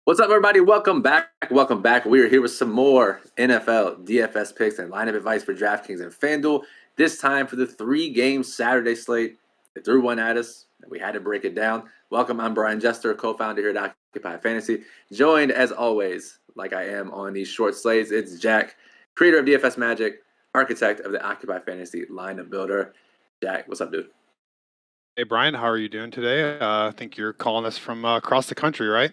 What's up, everybody? Welcome back. Welcome back. We are here with some more NFL DFS picks and lineup advice for DraftKings and FanDuel. This time for the 3-game Saturday slate. They threw one at us, and we had to break it down. Welcome. I'm Brian Jester, co-founder here at Occupy Fantasy. Joined, as always, like I am on these short slates, it's Jack, creator of DFS Magic, architect of the Occupy Fantasy lineup builder. Jack, what's up, dude? Hey, Brian, how are you doing today? I think you're calling us from across the country, right?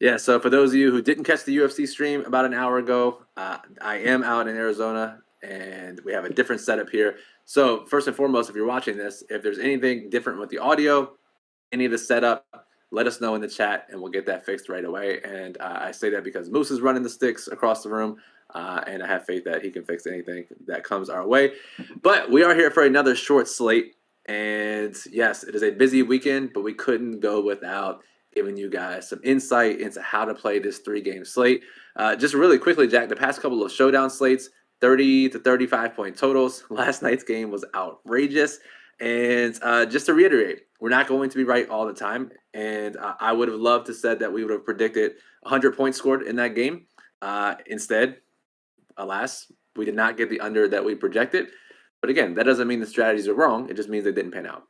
Yeah, so for those of you who didn't catch the UFC stream about an hour ago, I am out in Arizona, and we have a different setup here. So first and foremost, if you're watching this, if there's anything different with the audio, any of the setup, let us know in the chat, and we'll get that fixed right away. And I say that because Moose is running the sticks across the room, and I have faith that he can fix anything that comes our way. But we are here for another short slate, and yes, it is a busy weekend, but we couldn't go without giving you guys some insight into how to play this 3-game slate. Just really quickly, Jack, the past couple of Showdown slates, 30 to 35 point totals. Last night's game was outrageous. And just to reiterate, we're not going to be right all the time. And I would have loved to said that we would have predicted 100 points scored in that game. Instead, alas, we did not get the under that we projected. But again, that doesn't mean the strategies are wrong. It just means they didn't pan out.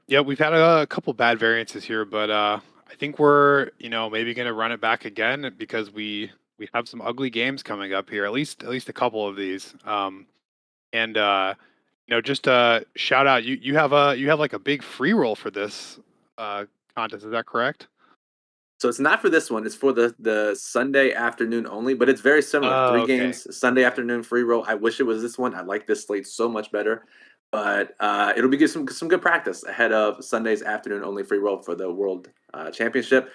Yep. We've had a couple bad variances here, but I think we're maybe going to run it back again because we have some ugly games coming up here. At least a couple of these. And just a shout out. You have like a big free roll for this contest. Is that correct? So it's not for this one. It's for the Sunday afternoon only, but it's very similar. Three Okay. games, Sunday afternoon free roll. I wish it was this one. I like this slate so much better, but it'll be some good practice ahead of Sunday's afternoon only free roll for the World Championship.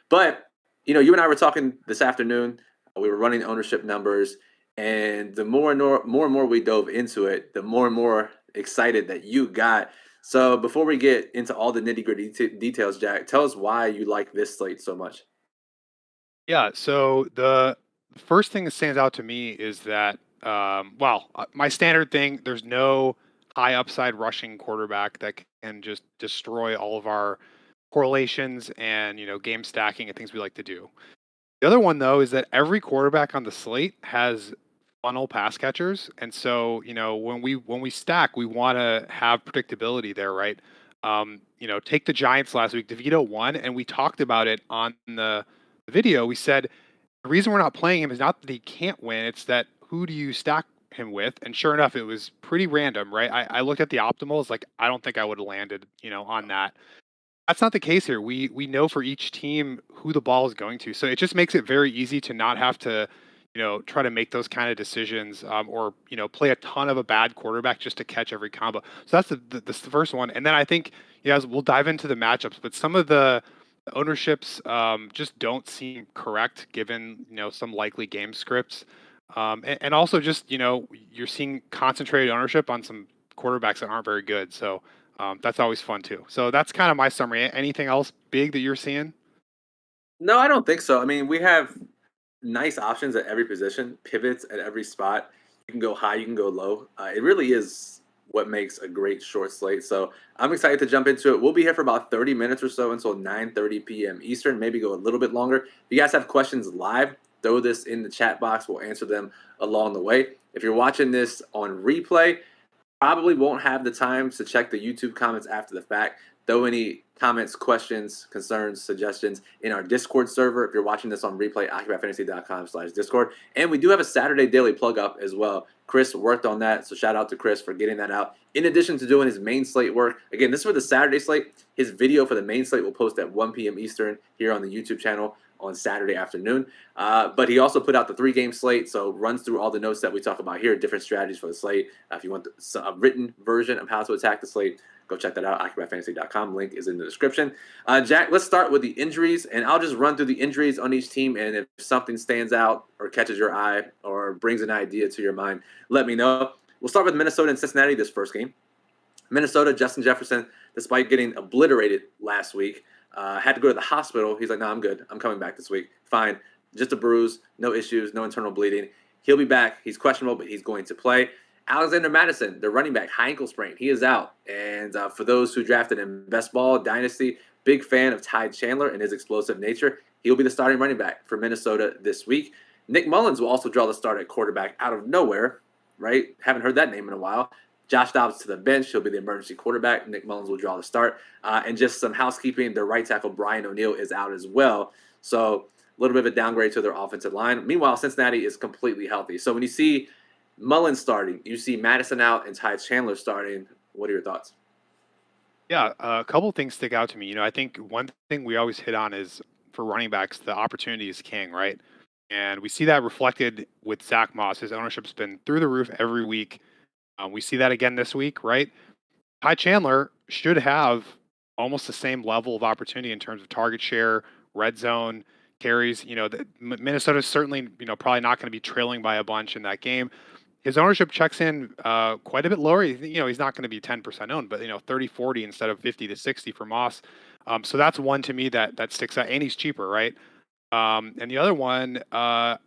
But you and I were talking this afternoon. We were running ownership numbers, and the more and more we dove into it, the more and more excited that you got. So before we get into all the nitty-gritty details, Jack, tell us why you like this slate so much. Yeah. So the first thing that stands out to me is that, my standard thing, there's no high upside rushing quarterback that can just destroy all of our correlations and, game stacking and things we like to do. The other one, though, is that every quarterback on the slate has funnel pass catchers. And so, when we stack, we want to have predictability there, right? Take the Giants last week. DeVito won, and we talked about it on the video. We said the reason we're not playing him is not that he can't win, it's that who do you stack him with? And sure enough, it was pretty random, right? I looked at the optimals, like I don't think I would have landed, on that. That's not the case here. We know for each team who the ball is going to. So it just makes it very easy to not have to, try to make those kind of decisions, or play a ton of a bad quarterback just to catch every combo. So that's the first one. And then I think, as we'll dive into the matchups, but some of the ownerships just don't seem correct given, some likely game scripts. And also just, you're seeing concentrated ownership on some quarterbacks that aren't very good. So that's always fun too. So that's kind of my summary. Anything else big that you're seeing? No, I don't think so. I mean, we have nice options at every position, pivots at every spot. You can go high, you can go low. It really is what makes a great short slate. So I'm excited to jump into it. We'll be here for about 30 minutes or so until 9:30 p.m. Eastern, maybe go a little bit longer. If you guys have questions live, throw this in the chat box. We'll answer them along the way. If you're watching this on replay, probably won't have the time to check the YouTube comments after the fact. Throw any comments, questions, concerns, suggestions in our Discord server. If you're watching this on replay, occupyfantasy.com/Discord. And we do have a Saturday daily plug up as well. Chris worked on that, so shout out to Chris for getting that out. In addition to doing his main slate work, again, this is for the Saturday slate. His video for the main slate will post at 1 p.m. Eastern here on the YouTube channel on Saturday afternoon. But he also put out the 3-game slate, so runs through all the notes that we talk about here, different strategies for the slate. If you want a written version of how to attack the slate, go check that out, occupyfantasy.com. Link is in the description. Jack, let's start with the injuries, and I'll just run through the injuries on each team, and if something stands out or catches your eye or brings an idea to your mind, let me know. We'll start with Minnesota and Cincinnati this first game. Minnesota, Justin Jefferson, despite getting obliterated last week, had to go to the hospital. He's like, no, I'm good. I'm coming back this week. Fine. Just a bruise, no issues, no internal bleeding. He'll be back. He's questionable, but he's going to play. Alexander Madison, the running back, high ankle sprain, he is out. And for those who drafted in Best Ball Dynasty, big fan of Ty Chandler and his explosive nature. He'll be the starting running back for Minnesota this week. Nick Mullins will also draw the start at quarterback out of nowhere, right? Haven't heard that name in a while. Josh Dobbs to the bench. He'll be the emergency quarterback. Nick Mullins will draw the start. And just some housekeeping, their right tackle, Brian O'Neill, is out as well. So a little bit of a downgrade to their offensive line. Meanwhile, Cincinnati is completely healthy. So when you see Mullins starting, you see Madison out and Ty Chandler starting. What are your thoughts? Yeah, a couple of things stick out to me. I think one thing we always hit on is for running backs, the opportunity is king, right? And we see that reflected with Zach Moss. His ownership's been through the roof every week. We see that again this week, right? Ty Chandler should have almost the same level of opportunity in terms of target share, red zone carries. Minnesota's certainly, probably not going to be trailing by a bunch in that game. His ownership checks in quite a bit lower. He's not going to be 10% owned, but 30, 40 instead of 50 to 60 for Moss. So that's one to me that sticks out, and he's cheaper, right? And the other one,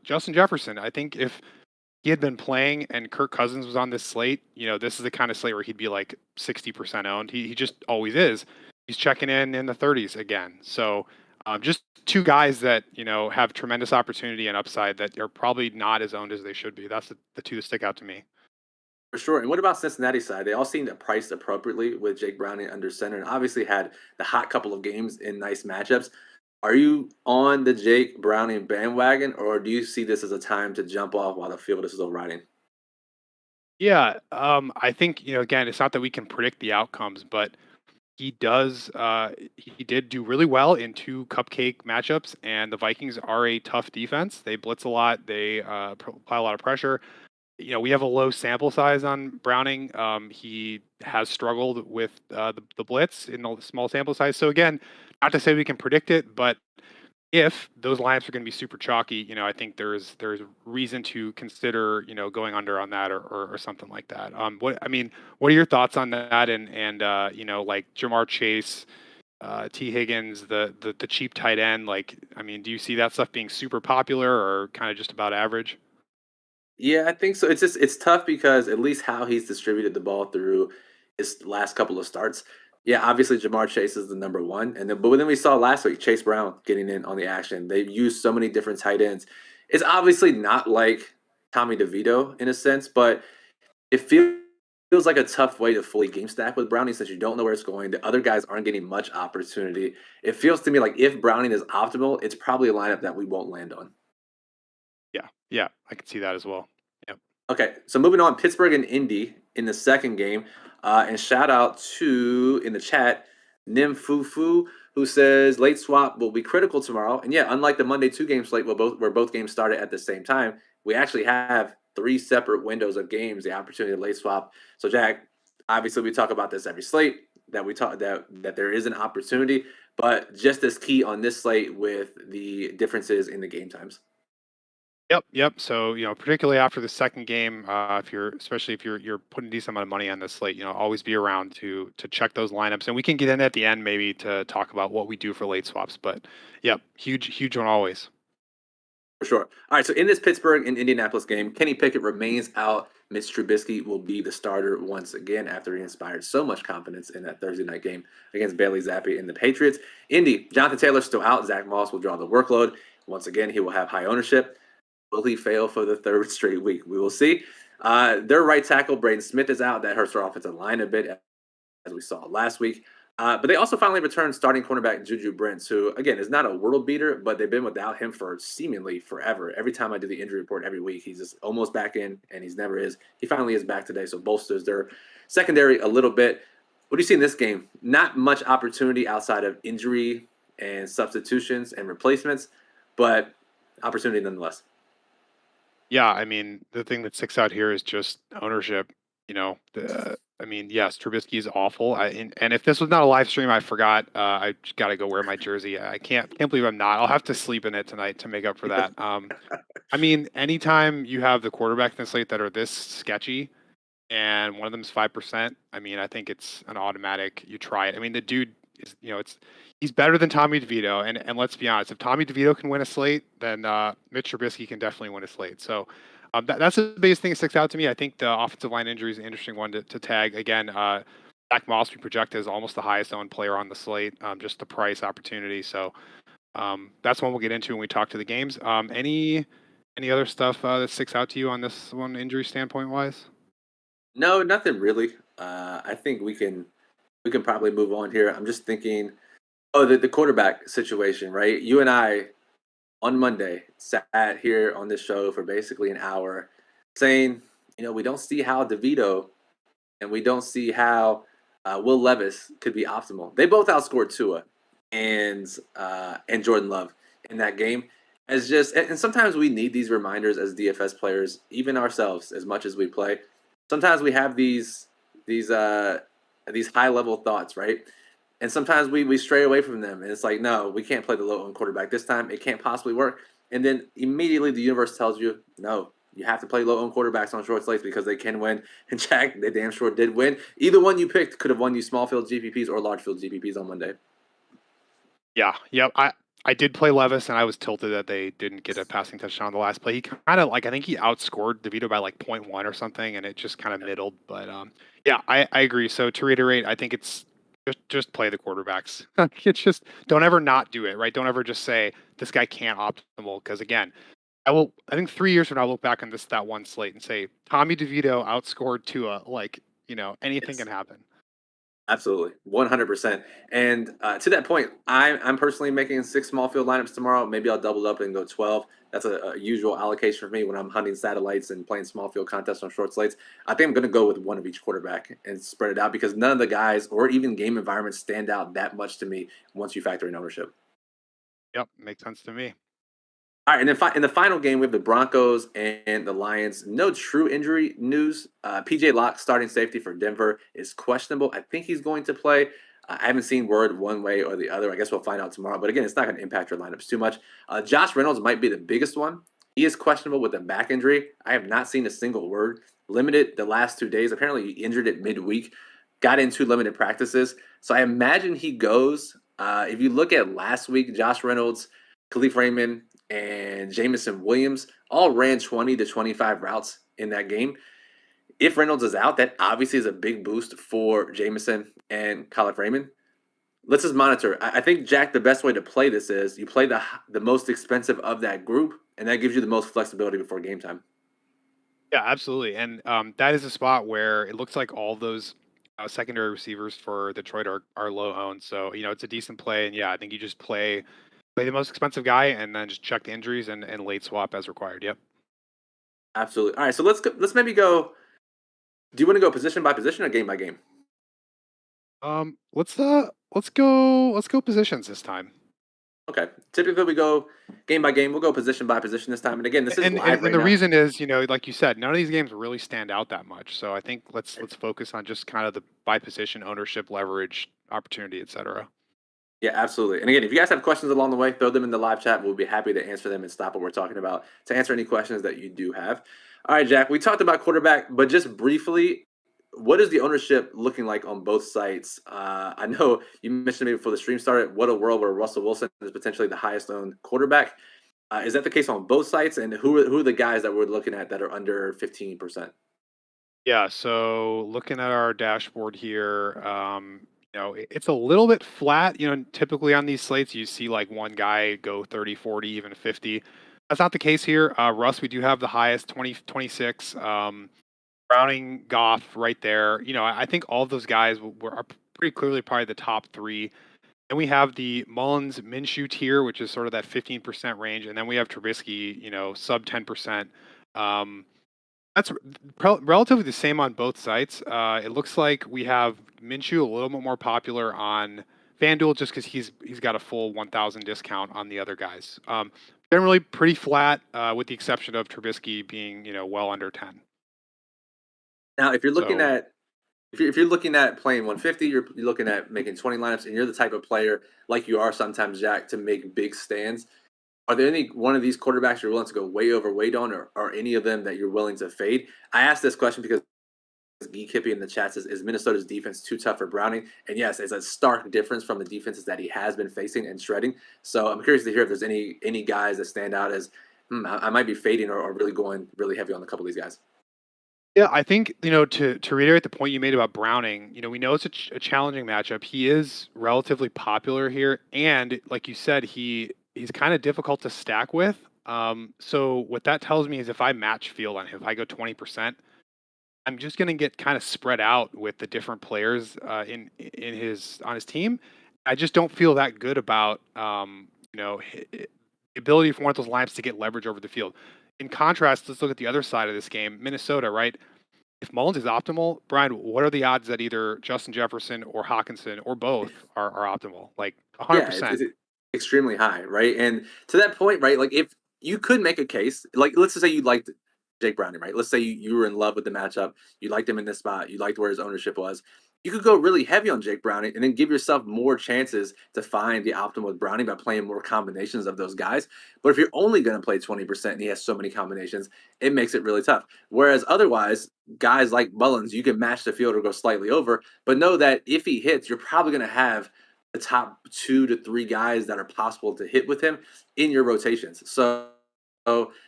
Justin Jefferson. I think if he had been playing and Kirk Cousins was on this slate, this is the kind of slate where he'd be like 60% owned. He just always is. He's checking in the 30s again. So just two guys that, have tremendous opportunity and upside that are probably not as owned as they should be. That's the two that stick out to me. For sure. And what about Cincinnati side? They all seem to priced appropriately with Jake Browning under center and obviously had the hot couple of games in nice matchups. Are you on the Jake Browning bandwagon or do you see this as a time to jump off while the field is still riding? Yeah, I think, again, it's not that we can predict the outcomes, but he did do really well in two cupcake matchups, and the Vikings are a tough defense. They blitz a lot. They apply a lot of pressure. We have a low sample size on Browning. He has struggled with the blitz in a small sample size. So again, not to say we can predict it, but if those lineups are going to be super chalky, I think there's reason to consider, going under on that or something like that. What are your thoughts on that? And like Jamar Chase, T Higgins, the cheap tight end. Like, do you see that stuff being super popular or kind of just about average? Yeah, I think so. It's tough because at least how he's distributed the ball through his last couple of starts. Yeah, obviously Jamar Chase is the number one, and then we saw last week Chase Brown getting in on the action. They've used so many different tight ends. It's obviously not like Tommy DeVito in a sense, but it feels like a tough way to fully game stack with Browning since you don't know where it's going. The other guys aren't getting much opportunity. It feels to me like if Browning is optimal, it's probably a lineup that we won't land on. Yeah, yeah, I can see that as well. Yep. Okay, so moving on, Pittsburgh and Indy in the second game. And shout out to in the chat, Nim Fufu, who says late swap will be critical tomorrow. And yeah, unlike the Monday two game slate where both games started at the same time, we actually have three separate windows of games, the opportunity to late swap. So Jack, obviously we talk about this every slate that we talk that there is an opportunity, but just as key on this slate with the differences in the game times. Yep, yep. So, particularly after the second game, especially if you're putting a decent amount of money on this slate, always be around to check those lineups, and we can get in at the end maybe to talk about what we do for late swaps. But, yep, huge one always. For sure. All right. So in this Pittsburgh and Indianapolis game, Kenny Pickett remains out. Mitch Trubisky will be the starter once again after he inspired so much confidence in that Thursday night game against Bailey Zappi and the Patriots. Indy, Jonathan Taylor still out. Zach Moss will draw the workload. Once again, he will have high ownership. Will he fail for the third straight week? We will see. Their right tackle, Braden Smith, is out. That hurts their offensive line a bit, as we saw last week. But they also finally returned starting cornerback Juju Brents, who, again, is not a world beater, but they've been without him for seemingly forever. Every time I do the injury report every week, he's just almost back in, and he's never is. He finally is back today, so bolsters their secondary a little bit. What do you see in this game? Not much opportunity outside of injury and substitutions and replacements, but opportunity nonetheless. Yeah, the thing that sticks out here is just ownership. Yes, Trubisky is awful. And if this was not a live stream, I forgot. I just got to go wear my jersey. I can't believe I'm not. I'll have to sleep in it tonight to make up for that. Anytime you have the quarterback in the slate that are this sketchy, and one of them is 5%, I think it's an automatic. You try it. The dude is, he's better than Tommy DeVito. And let's be honest, if Tommy DeVito can win a slate, then Mitch Trubisky can definitely win a slate. So That's the biggest thing that sticks out to me. I think the offensive line injury is an interesting one to tag. Again, Zach Moss we project as almost the highest owned player on the slate, just the price opportunity. So that's one we'll get into when we talk to the games. Any other stuff that sticks out to you on this one, injury standpoint wise? No, nothing really. I think we can probably move on here. I'm just thinking, oh, the quarterback situation, right? You and I on Monday sat here on this show for basically an hour, saying, we don't see how DeVito and we don't see how Will Levis could be optimal. They both outscored Tua and Jordan Love in that game. As just and sometimes we need these reminders as DFS players, even ourselves, as much as we play. Sometimes we have these uh these high level thoughts, right? And sometimes we stray away from them, and it's like, no, we can't play the low end quarterback this time. It can't possibly work. And then immediately the universe tells you, no, you have to play low end quarterbacks on short slates because they can win. And Jack, they damn sure did win. Either one you picked could have won you small field GPPs or large field GPPs on Monday. Yeah, yep. I did play Levis, and I was tilted that they didn't get a passing touchdown on the last play. He kind of like I think he outscored DeVito by like 0.1 or something, and it just kind of middled. But yeah, I agree. So to reiterate, I think it's just play the quarterbacks. It's just don't ever not do it, right? Don't ever just say this guy can't optimal because again, I think 3 years from now I'll look back on that one slate and say Tommy DeVito outscored Tua. Like anything Yes. can happen. Absolutely, 100%. And to that point, I'm personally making 6 small field lineups tomorrow. Maybe I'll double up and go 12. That's a usual allocation for me when I'm hunting satellites and playing small field contests on short slates. I think I'm going to go with one of each quarterback and spread it out because none of the guys or even game environments stand out that much to me once you factor in ownership. Yep, makes sense to me. All right, and then in the final game, we have the Broncos and the Lions. No true injury news. PJ Locke, starting safety for Denver, is questionable. I think he's going to play. I haven't seen word one way or the other. I guess we'll find out tomorrow. But again, it's not going to impact your lineups too much. Josh Reynolds might be the biggest one. He is questionable with a back injury. I have not seen a single word. Limited the last 2 days. Apparently, he injured it midweek. Got into limited practices. So I imagine he goes. If you look at last week, Josh Reynolds, Khalif Raymond, and Jamison Williams all ran 20 to 25 routes in that game. If Reynolds is out, that obviously is a big boost for Jamison and Khalif Raymond. Let's just monitor. I think, Jack, the best way to play this is you play the most expensive of that group, and that gives you the most flexibility before game time. Yeah, absolutely. And that is a spot where it looks like all those secondary receivers for Detroit are low owned. So, it's a decent play. And yeah, I think you just play the most expensive guy and then just check the injuries and late swap as required. Yep. Absolutely. All right, so let's maybe go. Do you want to go position by position or game by game? Let's go positions this time. Okay. Typically, we go game by game. We'll go position by position this time. And again, this is And, and live and right the now. reason is, like you said, none of these games really stand out that much. So I think let's focus on just kind of the by position ownership, leverage, opportunity, etc. Yeah, absolutely. And again, if you guys have questions along the way, throw them in the live chat. We'll be happy to answer them and stop what we're talking about to answer any questions that you do have. All right, Jack, we talked about quarterback, but just briefly, what is the ownership looking like on both sites? I know you mentioned to me before the stream started, what a world where Russell Wilson is potentially the highest owned quarterback. Is that the case on both sites? And who are the guys that we're looking at that are under 15%? Yeah, so looking at our dashboard here, it's a little bit flat. Typically on these slates, you see like one guy go 30, 40, even 50. That's not the case here. Russ, we do have the highest 20, 26. Browning, Goff right there. I think all of those guys are pretty clearly probably the top three. And we have the Mullins Minshew tier, which is sort of that 15% range. And then we have Trubisky, sub 10%. Um, that's relatively the same on both sites. It looks like we have Minshew a little bit more popular on FanDuel just because he's got a full 1,000 discount on the other guys. Generally pretty flat, with the exception of Trubisky being well under 10. Now, if you're looking So at if you're looking at playing 150, you're looking at making 20 lineups, and you're the type of player like you are sometimes, Jack, to make big stands. Are there any one of these quarterbacks you're willing to go way overweight on, or any of them that you're willing to fade? I asked this question because Geek Hippie in the chat says, is Minnesota's defense too tough for Browning? And yes, it's a stark difference from the defenses that he has been facing and shredding. So I'm curious to hear if there's any guys that stand out as I might be fading or really going really heavy on a couple of these guys. Yeah, I think, to reiterate the point you made about Browning, we know it's a challenging matchup. He is relatively popular here, and like you said, he's kind of difficult to stack with. So what that tells me is if I match field on him, if I go 20%, I'm just going to get kind of spread out with the different players in his on his team. I just don't feel that good about the ability for one of those lineups to get leverage over the field. In contrast, let's look at the other side of this game, Minnesota, right? If Mullins is optimal, Brian, what are the odds that either Justin Jefferson or Hawkinson or both are optimal? Like Yeah, 100%. it's extremely high, right? And to that point, right, like if you could make a case, like let's just say you liked Jake Browning, right? Let's say you were in love with the matchup, you liked him in this spot, you liked where his ownership was. You could go really heavy on Jake Browning and then give yourself more chances to find the optimal with Browning by playing more combinations of those guys. But if you're only going to play 20% and he has so many combinations, it makes it really tough. Whereas otherwise, guys like Mullins, you can match the field or go slightly over, but know that if he hits, you're probably going to have the top 2 to 3 guys that are possible to hit with him in your rotations. So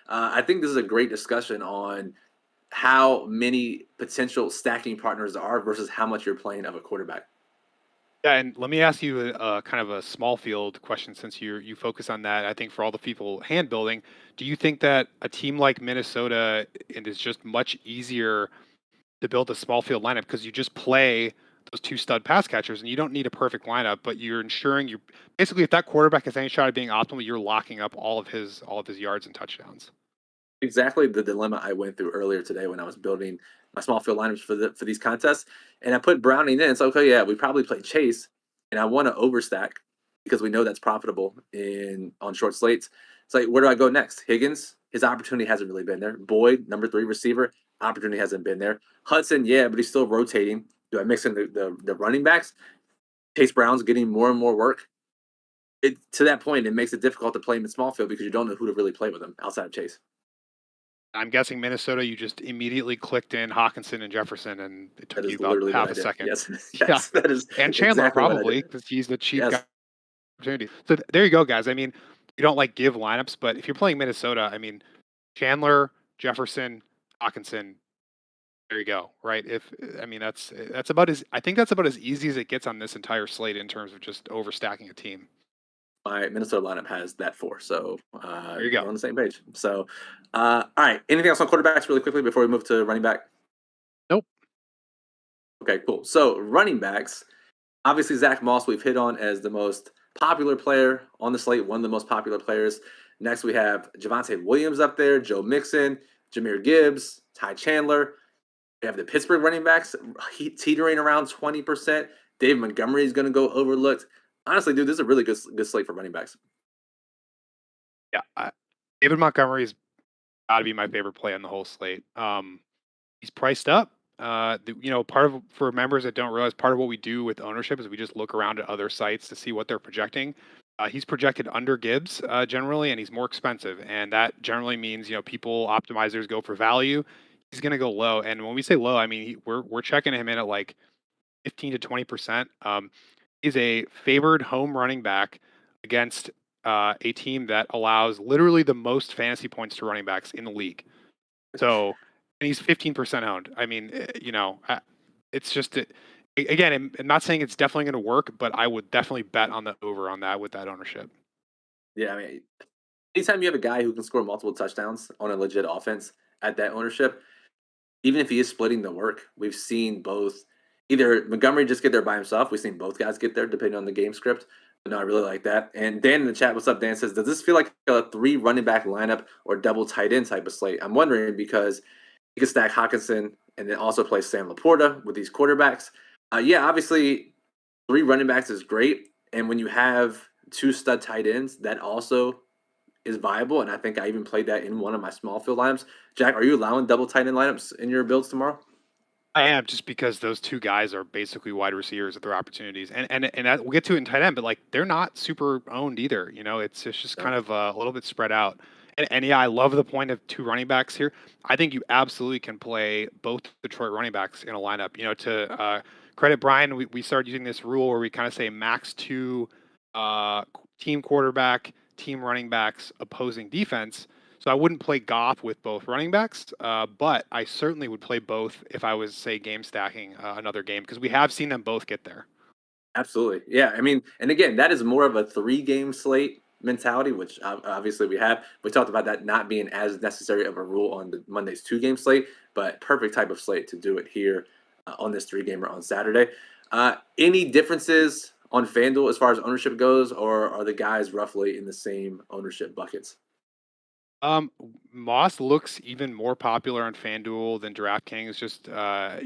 I think this is a great discussion on how many potential stacking partners there are versus how much you're playing of a quarterback. Yeah, and let me ask you a kind of a small field question since you focus on that. I think for all the people hand building, do you think that a team like Minnesota it is just much easier to build a small field lineup because you just play those two stud pass catchers and you don't need a perfect lineup, but you're ensuring you basically if that quarterback has any shot at being optimal, you're locking up all of his yards and touchdowns. Exactly the dilemma I went through earlier today when I was building my small field lineups for these contests, and I put Browning in. It's okay, yeah, we probably play Chase, and I want to overstack because we know that's profitable in on short slates. It's like, where do I go next? Higgins, his opportunity hasn't really been there. Boyd, number 3 receiver, opportunity hasn't been there. Hudson, yeah, but he's still rotating. Do I mix in the running backs? Chase Brown's getting more and more work. To that point, it makes it difficult to play him in small field because you don't know who to really play with him outside of Chase. I'm guessing Minnesota, you just immediately clicked in Hawkinson and Jefferson, and it That took you is about literally what half I a did. second. Yes, Yeah, yes, that is and Chandler exactly what I probably did. because he's the cheap guy Yes, opportunity. So there you go, guys. I mean, you don't like give lineups, but if you're playing Minnesota, I mean, Chandler, Jefferson, Hawkinson. There you go. Right. If I mean that's about as I think that's about as easy as it gets on this entire slate in terms of just overstacking a team. my Minnesota lineup has that 4, so There you we're go. on the same page. So, all right. Anything else on quarterbacks really quickly before we move to running back? Nope. Okay, cool. So running backs, obviously Zach Moss we've hit on as the most popular player on the slate, one of the most popular players. Next we have Javonte Williams up there, Joe Mixon, Jameer Gibbs, Ty Chandler. We have the Pittsburgh running backs teetering around 20%. Dave Montgomery is going to go overlooked. Honestly, dude, this is a really good slate for running backs. Yeah. David Montgomery's got to be my favorite play on the whole slate. He's priced up. Part of for members that don't realize, part of what we do with ownership is we just look around at other sites to see what they're projecting. He's projected under Gibbs generally, and he's more expensive, and that generally means people optimizers go for value. He's going to go low, and when we say low, I mean we're checking him in at like 15 to 20%. He's a favored home running back against a team that allows literally the most fantasy points to running backs in the league. So, and he's 15% owned. I mean, it's just again, I'm not saying it's definitely going to work, but I would definitely bet on the over on that with that ownership. Yeah, I mean, anytime you have a guy who can score multiple touchdowns on a legit offense at that ownership, even if he is splitting the work, we've seen both either Montgomery just get there by himself. We've seen both guys get there depending on the game script. But no, I really like that. And Dan in the chat, what's up? Dan says, does this feel like a 3 running back lineup or double tight end type of slate? I'm wondering because you can stack Hawkinson and then also play Sam Laporta with these quarterbacks. Yeah, obviously 3 running backs is great. And when you have 2 stud tight ends, that also is viable. And I think I even played that in one of my small field lineups. Jack, are you allowing double tight end lineups in your builds tomorrow? I am just because those two guys are basically wide receivers at their opportunities, and that, we'll get to it in tight end, but like they're not super owned either. It's just No. kind of a little bit spread out. And yeah, I love the point of 2 running backs here. I think you absolutely can play both Detroit running backs in a lineup. To credit Brian, we started using this rule where we kind of say max 2 team quarterback, team running backs, opposing defense. So I wouldn't play Goff with both running backs, but I certainly would play both if I was, say, game stacking another game because we have seen them both get there. Absolutely. Yeah. I mean, and again, that is more of a 3 game slate mentality, which obviously we have. We talked about that not being as necessary of a rule on the Monday's 2 game slate, but perfect type of slate to do it here on this 3 gamer on Saturday. Any differences on FanDuel as far as ownership goes, or are the guys roughly in the same ownership buckets? Moss looks even more popular on FanDuel than DraftKings. Just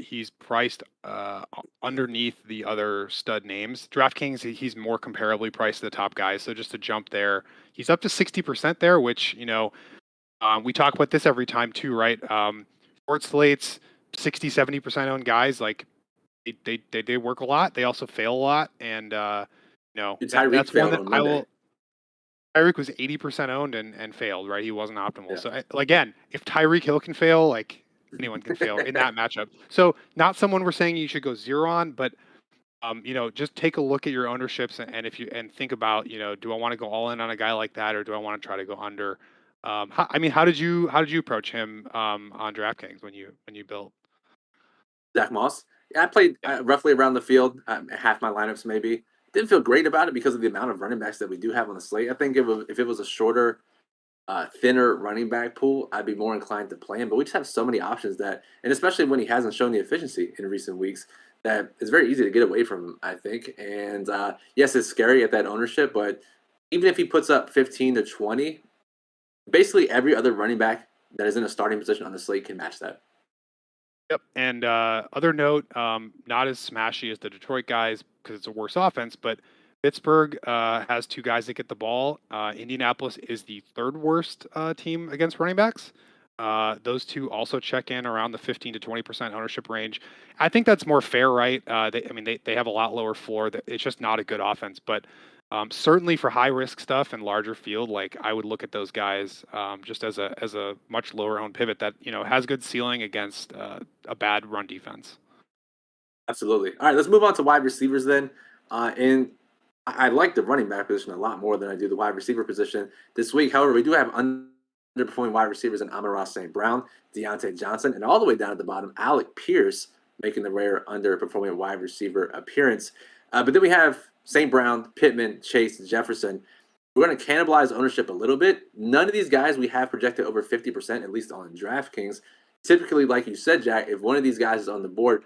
he's priced underneath the other stud names. DraftKings, he's more comparably priced to the top guys. So just to jump there, he's up to 60% there, which we talk about this every time too, right? Short slates, 60-70% owned guys, like they work a lot. They also fail a lot, and Did Tyreek that's one failed that on I Monday? will. Tyreek was 80% owned and failed, right? He wasn't optimal. Yeah. So again, if Tyreek Hill can fail, like anyone can fail in that matchup. So not someone we're saying you should go zero on, but just take a look at your ownerships and if you think about, do I want to go all in on a guy like that or do I want to try to go under? How did you approach him on DraftKings when you built? Zach Moss. Yeah, I played Yeah. roughly around the field, half my lineups maybe. Didn't feel great about it because of the amount of running backs that we do have on the slate. I think if it was a shorter, thinner running back pool, I'd be more inclined to play him. But we just have so many options that, and especially when he hasn't shown the efficiency in recent weeks, that it's very easy to get away from him, I think. And yes, it's scary at that ownership, but even if he puts up 15 to 20, basically every other running back that is in a starting position on the slate can match that. Yep. And other note, not as smashy as the Detroit guys because it's a worse offense, but Pittsburgh has 2 guys that get the ball. Indianapolis is the third worst team against running backs. Those two also check in around the 15 to 20% ownership range. I think that's more fair, right? They have a lot lower floor. It's just not a good offense, but certainly for high risk stuff and larger field, like I would look at those guys just as a much lower owned pivot that has good ceiling against a bad run defense. Absolutely. All right, let's move on to wide receivers then. And I like the running back position a lot more than I do the wide receiver position this week. However, we do have underperforming wide receivers in Amon St. Brown, Deontay Johnson, and all the way down at the bottom, Alec Pierce making the rare underperforming wide receiver appearance. But then we have St. Brown, Pittman, Chase, Jefferson. We're going to cannibalize ownership a little bit. None of these guys we have projected over 50%, at least on DraftKings. Typically, like you said, Jack, if one of these guys is on the board,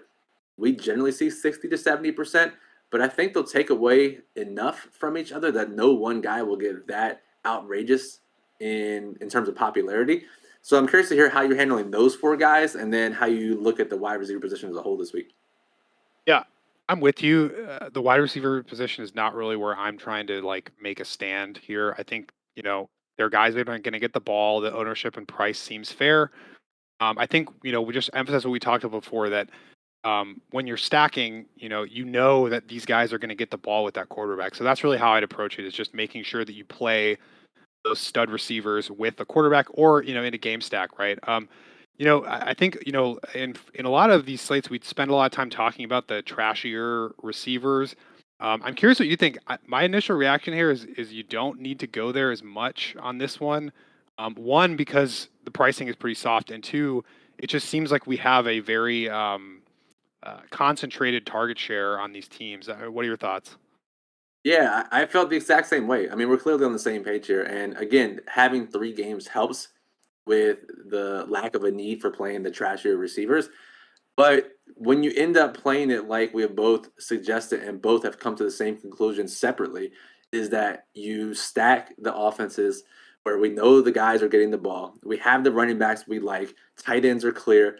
we generally see 60 to 70%, but I think they'll take away enough from each other that no one guy will get that outrageous in terms of popularity. So I'm curious to hear how you're handling those 4 guys and then how you look at the wide receiver position as a whole this week. Yeah, I'm with you. The wide receiver position is not really where I'm trying to like make a stand here. I think there are guys that aren't going to get the ball. The ownership and price seems fair. I think we just emphasize what we talked about before that when you're stacking, you know that these guys are going to get the ball with that quarterback. So that's really how I'd approach it. Is just making sure that you play those stud receivers with the quarterback, or in a game stack, right? I think in a lot of these slates, we spend a lot of time talking about the trashier receivers. I'm curious what you think. My initial reaction here is you don't need to go there as much on this one. One, because the pricing is pretty soft, and two, it just seems like we have a very concentrated target share on these teams. What are your thoughts? Yeah, I felt the exact same way. I mean, we're clearly on the same page here. And again, having 3 games helps with the lack of a need for playing the trashier receivers. But when you end up playing it like we have both suggested and both have come to the same conclusion separately, is that you stack the offenses where we know the guys are getting the ball. We have the running backs we like, tight ends are clear.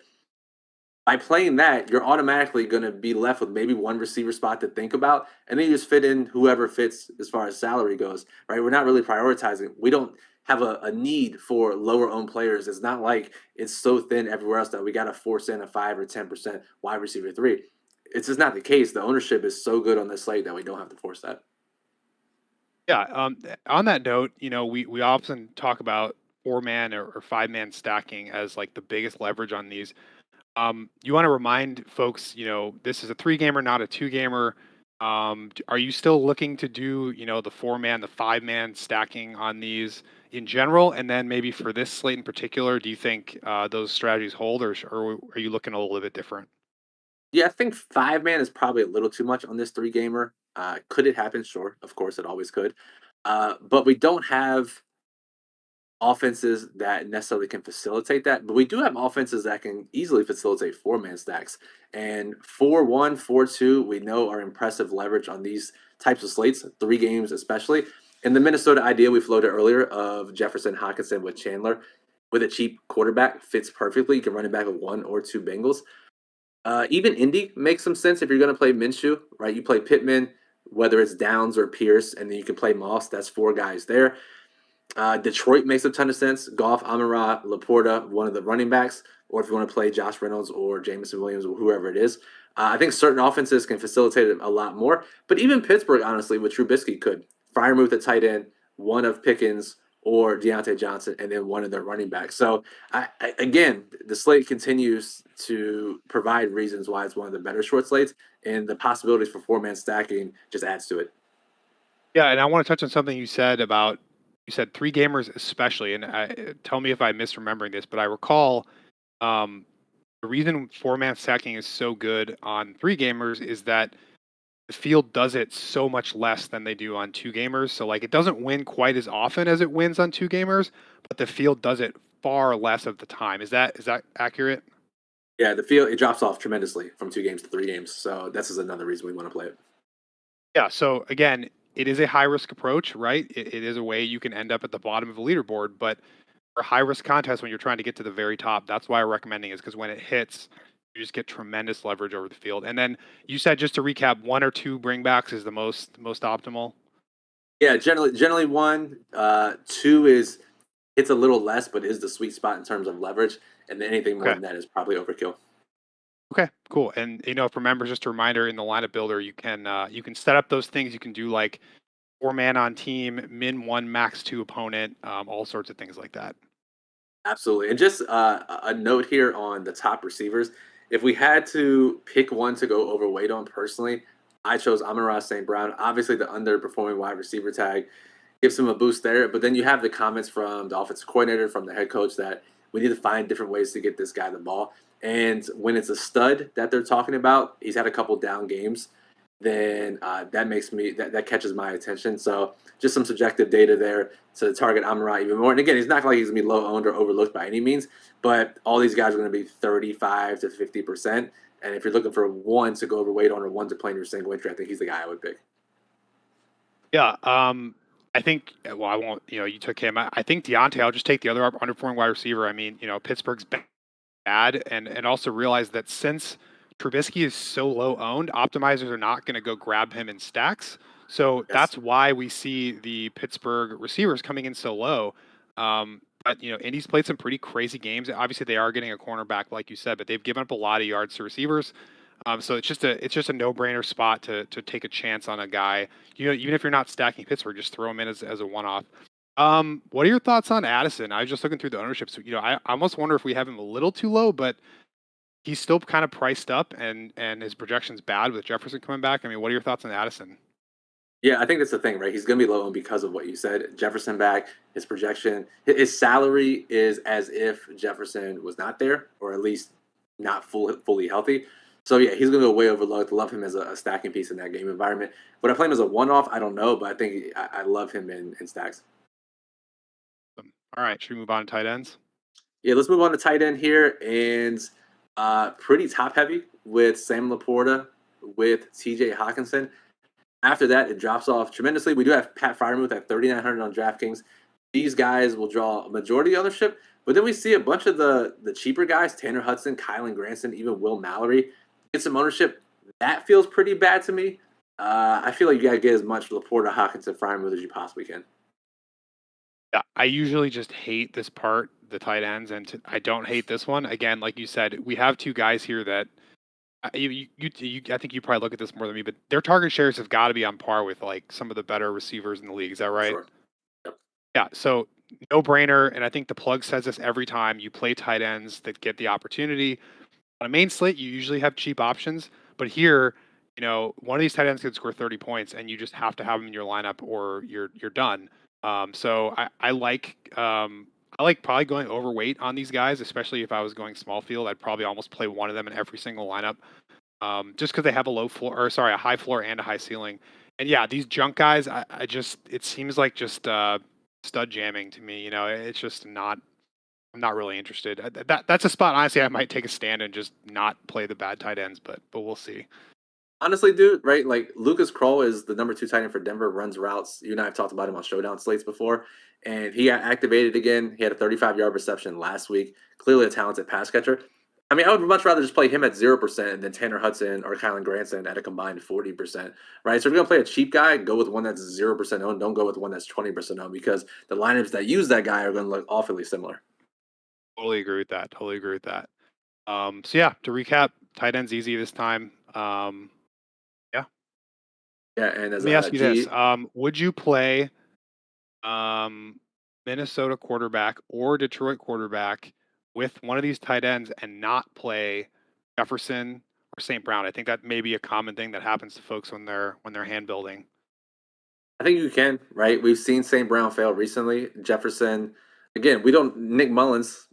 By playing that, you're automatically going to be left with maybe one receiver spot to think about, and then you just fit in whoever fits as far as salary goes, right? We're not really prioritizing. We don't have a need for lower owned players. It's not like it's so thin everywhere else that we got to force in a 5 or 10% wide receiver 3. It's just not the case. The ownership is so good on this slate that we don't have to force that. Yeah. On that note, we often talk about 4 man or 5 man stacking as like the biggest leverage on these. You want to remind folks, this is a 3 gamer, not a 2 gamer. Are you still looking to do, the 4 man, the 5 man stacking on these? in general, and then maybe for this slate in particular, do you think those strategies hold, or are you looking a little bit different? Yeah, I think 5 man is probably a little too much on this 3 gamer. Could it happen? Sure, of course, it always could. But we don't have offenses that necessarily can facilitate that, but we do have offenses that can easily facilitate 4 man stacks. And 4-1, 4-2, we know are impressive leverage on these types of slates, 3 games especially. And the Minnesota idea we floated earlier of Jefferson Hawkinson with Chandler with a cheap quarterback fits perfectly. You can run it back with 1 or 2 Bengals. Even Indy makes some sense if you're going to play Minshew, right? You play Pittman, whether it's Downs or Pierce, and then you can play Moss. That's 4 guys there. Detroit makes a ton of sense. Goff, Amon-Ra, Laporta, one of the running backs, or if you want to play Josh Reynolds or Jameson Williams or whoever it is. I think certain offenses can facilitate it a lot more. But even Pittsburgh, honestly, with Trubisky could. Fryermuth at tight end, one of Pickens or Deontay Johnson, and then one of their running backs. So, again, the slate continues to provide reasons why it's one of the better short slates, and the possibilities for 4 man stacking just adds to it. Yeah, and I want to touch on something you said about you said 3 gamers especially, and tell me if I'm misremembering this, but I recall um, the reason 4 man stacking is so good on 3 gamers is that the field does it so much less than they do on 2 gamers. So like it doesn't win quite as often as it wins on 2 gamers, but the field does it far less of the time. Is that accurate? Yeah, the field it drops off tremendously from 2 games to 3 games. So this is another reason we want to play it. Yeah. So again, it is a high risk approach, right? It is a way you can end up at the bottom of a leaderboard, but for high risk contests when you're trying to get to the very top, that's why I'm recommending is because when it hits, you just get tremendous leverage over the field. And then you said just to recap, 1 or 2 bringbacks is the most optimal. Yeah, generally 1, 2 is it's a little less, but is the sweet spot in terms of leverage, and then anything more Okay. than that is probably overkill. Okay, cool. And for members, just a reminder in the lineup builder, you can set up those things. You can do like 4 man on team, min one, max two opponent, all sorts of things like that. Absolutely. And just a note here on the top receivers. If we had to pick one to go overweight on personally, I chose Amon-Ra St. Brown. Obviously, the underperforming wide receiver tag gives him a boost there. But then you have the comments from the offensive coordinator, from the head coach, that we need to find different ways to get this guy the ball. And when it's a stud that they're talking about, he's had a couple down games, then that catches my attention. So just some subjective data there to target Amon-Ra even more. And again, he's not like he's gonna be low owned or overlooked by any means, but all these guys are gonna be 35 to 50%. And if you're looking for one to go overweight on or one to play in your single entry, I think he's the guy I would pick. Yeah. I think. Well, I won't. You took him. I think Deontay. I'll just take the other underperforming wide receiver. I mean, Pittsburgh's bad, and also realize that since Trubisky is so low owned, optimizers are not going to go grab him in stacks. So Yes. that's why we see the Pittsburgh receivers coming in so low. But Indy's played some pretty crazy games. Obviously, they are getting a cornerback, like you said, but they've given up a lot of yards to receivers. So it's just a no brainer spot to take a chance on a guy. Even if you're not stacking Pittsburgh, just throw him in as a one off. What are your thoughts on Addison? I was just looking through the ownership. So, I almost wonder if we have him a little too low, but he's still kind of priced up, and his projection's bad with Jefferson coming back. I mean, what are your thoughts on Addison? Yeah, I think that's the thing, right? He's going to be low owned because of what you said. Jefferson back, his projection, his salary is as if Jefferson was not there, or at least not fully healthy. So yeah, he's going to go way overlooked. Love him as a stacking piece in that game environment. Would I play him as a one off? I don't know, but I think I love him in stacks. All right, should we move on to tight ends? Yeah, let's move on to tight end here, and pretty top heavy with Sam Laporta with T.J. Hawkinson. After that, it drops off tremendously. We do have Pat Fryermuth at 3,900 on DraftKings. These guys will draw a majority ownership, but then we see a bunch of the cheaper guys: Tanner Hudson, Kylan Granson, even Will Mallory get some ownership. That feels pretty bad to me. I feel like you got to get as much Laporta, Hawkinson, Fryermuth as you possibly can. Yeah, I usually just hate this part, the tight ends, and I don't hate this one. Again, like you said, we have 2 guys here that I think you probably look at this more than me, but their target shares have got to be on par with like some of the better receivers in the league. Is that For right? sure. Yep. Yeah. So no brainer, and I think the plug says this every time you play tight ends that get the opportunity on a main slate. You usually have cheap options, but here, one of these tight ends could score 30 points, and you just have to have them in your lineup, or you're done. So I like probably going overweight on these guys, especially if I was going small field. I'd probably almost play one of them in every single lineup, just because they have a low floor, or sorry, a high floor and a high ceiling. And yeah, these junk guys, I just it seems like just stud jamming to me. It's just not. I'm not really interested. That's a spot. Honestly, I might take a stand and just not play the bad tight ends, but we'll see. Honestly, dude, right? Like Lucas Kroll is the number 2 tight end for Denver, runs routes. You and I have talked about him on Showdown slates before, and he got activated again. He had a 35-yard reception last week. Clearly a talented pass catcher. I mean, I would much rather just play him at 0% than Tanner Hudson or Kylan Granson at a combined 40%, right? So if you're gonna play a cheap guy, go with one that's 0% owned. Don't go with one that's 20% owned because the lineups that use that guy are gonna look awfully similar. Totally agree with that. Totally agree with that. So yeah, to recap, tight ends easy this time. Yeah. Yeah, and as Let me a ask you this: G, would you play um, Minnesota quarterback or Detroit quarterback with one of these tight ends and not play Jefferson or St. Brown? I think that may be a common thing that happens to folks when they're hand building. I think you can, right? We've seen St. Brown fail recently. Jefferson, again, we don't. Nick Mullins,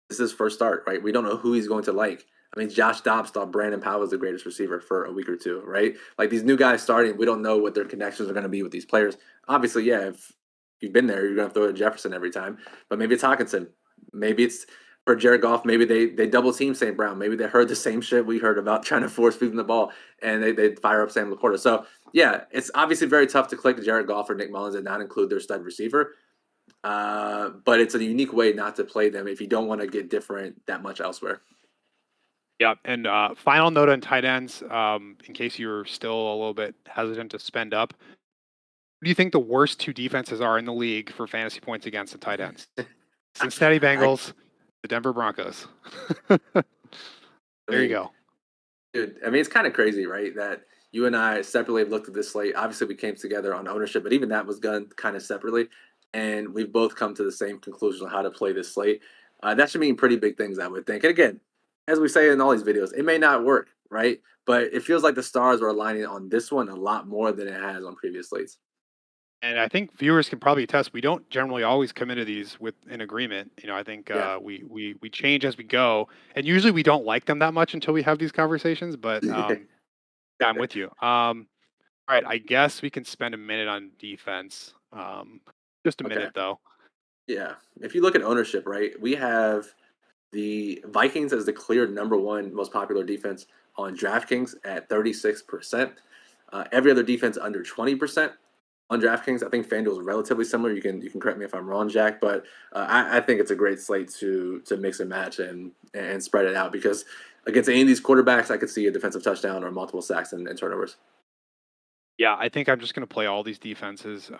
this is his first start, right? We don't know who he's going to like. I mean, Josh Dobbs thought Brandon Powell was the greatest receiver for a week or two, right? Like these new guys starting, we don't know what their connections are going to be with these players. Obviously, yeah, if you've been there, you're going to throw to Jefferson every time. But maybe it's Hawkinson. Maybe it's for Jared Goff. Maybe they double team St. Brown. Maybe they heard the same shit we heard about trying to force feed him the ball, and they fire up Sam Laporta. So yeah, it's obviously very tough to click Jared Goff or Nick Mullins and not include their stud receiver. But it's a unique way not to play them if you don't want to get different that much elsewhere. Yeah, and final note on tight ends, in case you're still a little bit hesitant to spend up. Who do you think the worst two defenses are in the league for fantasy points against the tight ends? Cincinnati I, Bengals, the Denver Broncos. I There you mean, go. dude, I mean, it's kind of crazy, right? That you and I separately have looked at this slate. Obviously, we came together on ownership, but even that was done kind of separately. And we've both come to the same conclusion on how to play this slate. That should mean pretty big things, I would think. And again, as we say in all these videos, it may not work, right? But it feels like the stars are aligning on this one a lot more than it has on previous slates. And I think viewers can probably attest we don't generally always come into these with an agreement. I think Yeah. we change as we go, and usually we don't like them that much until we have these conversations. But yeah, I'm with you. All right, I guess we can spend a minute on defense. Just a Okay. minute though. Yeah. If you look at ownership, right, we have the Vikings as the clear number one most popular defense on DraftKings at 36%. Every other defense under 20% on DraftKings. I think FanDuel is relatively similar. You can correct me if I'm wrong, Jack, but I think it's a great slate to mix and match and spread it out because against any of these quarterbacks, I could see a defensive touchdown or multiple sacks and turnovers. Yeah, I think I'm just going to play all these defenses.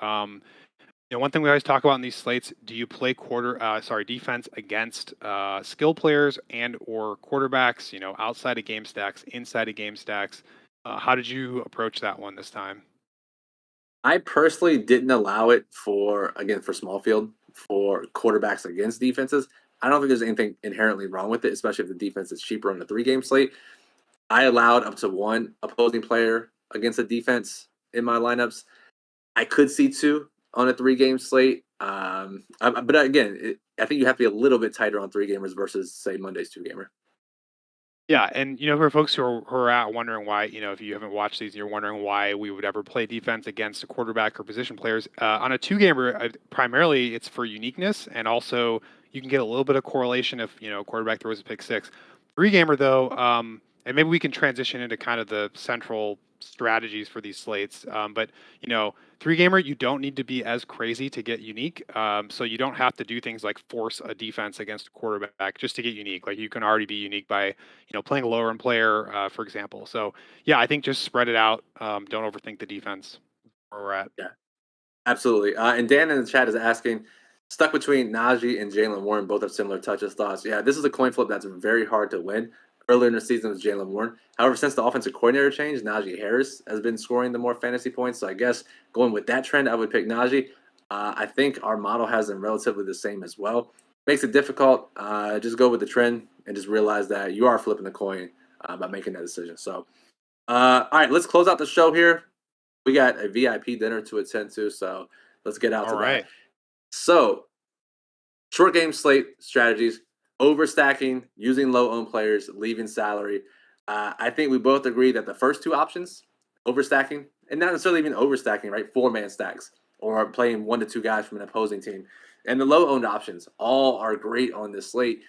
One thing we always talk about in these slates: do you play defense against skill players and or quarterbacks? Outside of game stacks, inside of game stacks. How did you approach that one this time? I personally didn't allow it for small field for quarterbacks against defenses. I don't think there's anything inherently wrong with it, especially if the defense is cheaper on the 3 game slate. I allowed up to one opposing player against a defense in my lineups. I could see two on a 3 game slate. But again, I think you have to be a little bit tighter on 3 gamers versus say Monday's 2 gamer. Yeah, and for folks who are out wondering why, if you haven't watched these, and you're wondering why we would ever play defense against a quarterback or position players on a 2 gamer. Primarily, it's for uniqueness, and also you can get a little bit of correlation if quarterback throws a pick six. 3 gamer though, and maybe we can transition into kind of the central strategies for these slates. But 3 gamer, you don't need to be as crazy to get unique. So you don't have to do things like force a defense against a quarterback just to get unique. Like you can already be unique by playing a lower end player, for example. So yeah, I think just spread it out. Don't overthink the defense where we're at. Yeah, absolutely. And Dan in the chat is asking, stuck between Najee and Jalen Warren, both have similar touches. Thoughts? Yeah, this is a coin flip that's very hard to win. Earlier in the season was Jalen Warren. However, since the offensive coordinator changed, Najee Harris has been scoring the more fantasy points. So I guess going with that trend, I would pick Najee. I think our model has them relatively the same as well. Makes it difficult. Just go with the trend and just realize that you are flipping the coin by making that decision. So, all right, let's close out the show here. We got a VIP dinner to attend to, so Let's get out All to that. right. So, short game slate strategies, overstacking, using low owned players, leaving salary. I think we both agree that the first two options, overstacking, and not necessarily even overstacking, right? 4-man stacks or playing 1 to 2 guys from an opposing team, and the low owned options all are great on this slate.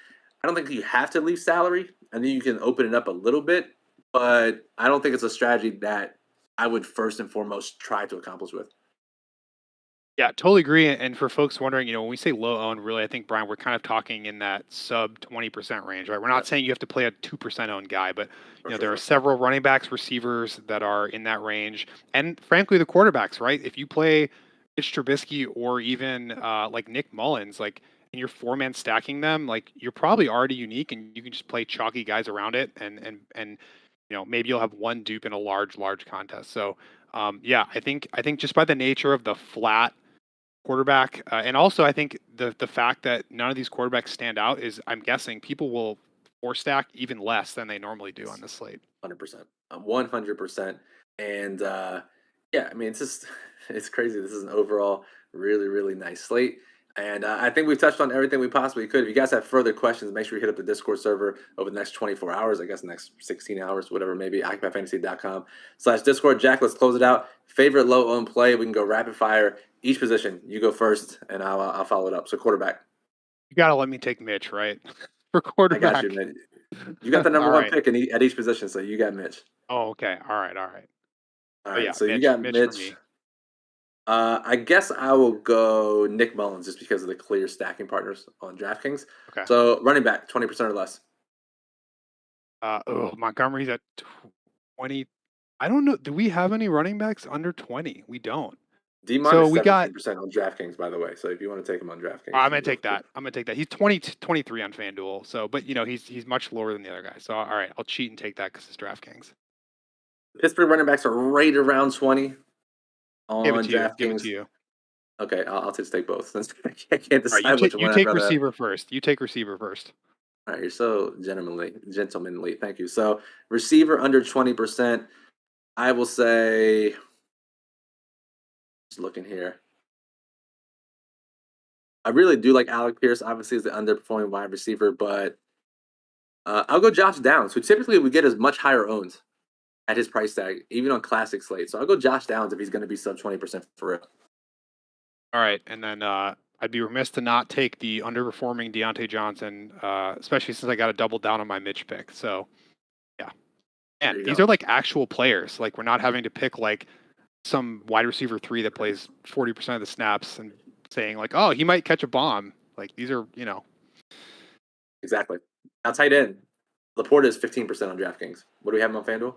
I don't think you have to leave salary. I think you can open it up a little bit, but I don't think it's a strategy that I would first and foremost try to accomplish with. Yeah, totally agree. And for folks wondering, when we say low owned, really, I think, Brian, we're kind of talking in that sub 20% range, right? We're not Yep, saying you have to play a 2% owned guy, but for there are sure. several running backs, receivers that are in that range, and frankly, the quarterbacks, right? If you play Mitch Trubisky or even like Nick Mullins, like, and you're 4-man stacking them, like you're probably already unique, and you can just play chalky guys around it, and maybe you'll have one dupe in a large contest. So yeah, I think just by the nature of the flat quarterback, and also I think the fact that none of these quarterbacks stand out is, I'm guessing, people will four stack even less than they normally do on this slate. 100%. 100%. And yeah, I mean, it's just, it's crazy. This is an overall really, really nice slate. And I think we've touched on everything we possibly could. If you guys have further questions, make sure you hit up the Discord server over the next 24 hours, I guess the next 16 hours, whatever, maybe occupyfantasy.com/Discord. Jack, let's close it out. Favorite low owned play? We can go rapid fire. Each position, you go first, and I'll follow it up. So quarterback, You got to let me take Mitch, right? For I got you, quarterback. man. You got the number All one right. pick at each position, so you got Mitch. Oh, okay. All right. All Oh right, yeah, so you Mitch, got Mitch for Mitch. me. I guess I will go Nick Mullins just because of the clear stacking partners on DraftKings. Okay. So running back, 20% or less. Montgomery's at 20. I don't know. Do we have any running backs under 20? We don't. D-Mon So is we got. 17% on DraftKings, by the way. So if you want to take him on DraftKings, I'm you gonna can go take for it. that. I'm gonna take that. He's 23 on FanDuel. So, but he's much lower than the other guys. So, all right, I'll cheat and take that because it's DraftKings. Pittsburgh running backs are right around 20 Give it on to you. Give it to DraftKings. you. Okay, I'll just take both since I can't All right, decide which you one I'd take rather have. receiver first. You take receiver first. All right, you're so gentlemanly. Thank you. So receiver under 20%, I will say, just looking here. I really do like Alec Pierce. Obviously, is the underperforming wide receiver, but I'll go Josh Downs, who typically would get as much higher owns at his price tag, even on classic slate. So I'll go Josh Downs if he's going to be sub 20% for real. All right, and then I'd be remiss to not take the underperforming Deontay Johnson, especially since I got to double down on my Mitch pick. So yeah, There and you these go. are like actual players. Like, we're not having to pick like some wide receiver 3 that plays 40% of the snaps and saying like, oh, he might catch a bomb. Like, these are Exactly. Now, tight end. Laporta is 15% on DraftKings. What do we have him on FanDuel?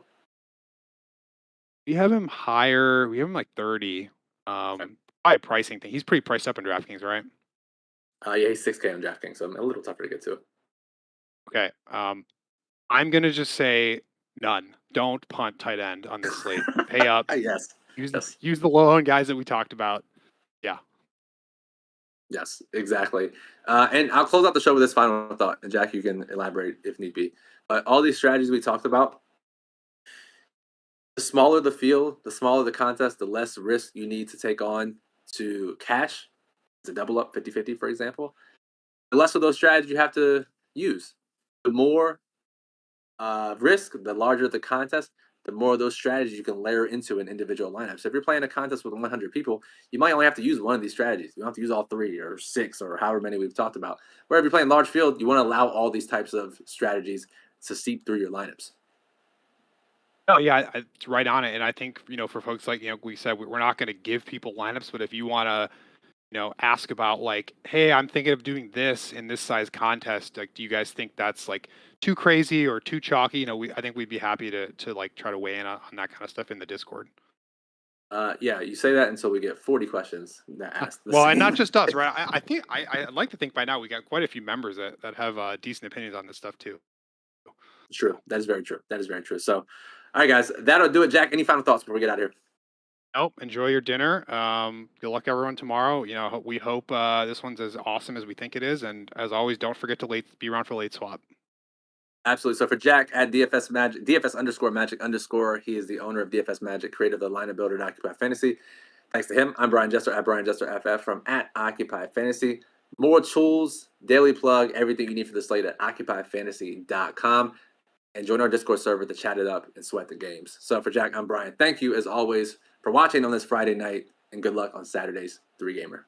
we have him higher. We have him like 30. Okay. Probably a pricing thing. He's pretty priced up in DraftKings, right? Yeah, he's 6K on DraftKings, so I'm a little tougher to get to. Okay. I'm gonna just say none. Don't punt tight end on this slate. Pay up. Yes. Use the Yes. use the low end guys that we talked about. Yeah. Yes, exactly. And I'll close out the show with this final thought. And Jack, you can elaborate if need be. But all these strategies we talked about, the smaller the field, the smaller the contest, the less risk you need to take on to cash, to double up 50-50, for example. The less of those strategies you have to use. The more risk, the larger the contest, the more of those strategies you can layer into an individual lineup. So if you're playing a contest with 100 people, you might only have to use one of these strategies. You don't have to use all 3 or 6 or however many we've talked about. Where if you're playing large field, you want to allow all these types of strategies to seep through your lineups. Oh yeah, it's right on it. And I think for folks like we said, we're not going to give people lineups, but if you want to ask about like, hey, I'm thinking of doing this in this size contest. Like, do you guys think that's like too crazy or too chalky? I think we'd be happy to like try to weigh in on that kind of stuff in the Discord. Yeah, you say that until we get 40 questions that ask the Well, and not same. just us, right? I think I'd like to think by now we got quite a few members that have decent opinions on this stuff too. True. That is very true. That is very true. So, all right, guys, that'll do it. Jack, any final thoughts before we get out of here? Nope. Enjoy your dinner. Good luck, everyone, tomorrow. We hope this one's as awesome as we think it is. And as always, don't forget to be around for late swap. Absolutely. So for Jack at DFS Magic, DFS underscore Magic underscore, he is the owner of DFS Magic, creator of the lineup builder at Occupy Fantasy. Thanks to him, I'm Brian Jester at Brian Jester FF from at Occupy Fantasy. More tools, daily plug, everything you need for the slate at occupyfantasy.com. And join our Discord server to chat it up and sweat the games. So for Jack, I'm Brian. Thank you, as always, for watching on this Friday night, and good luck on Saturday's 3 Gamer.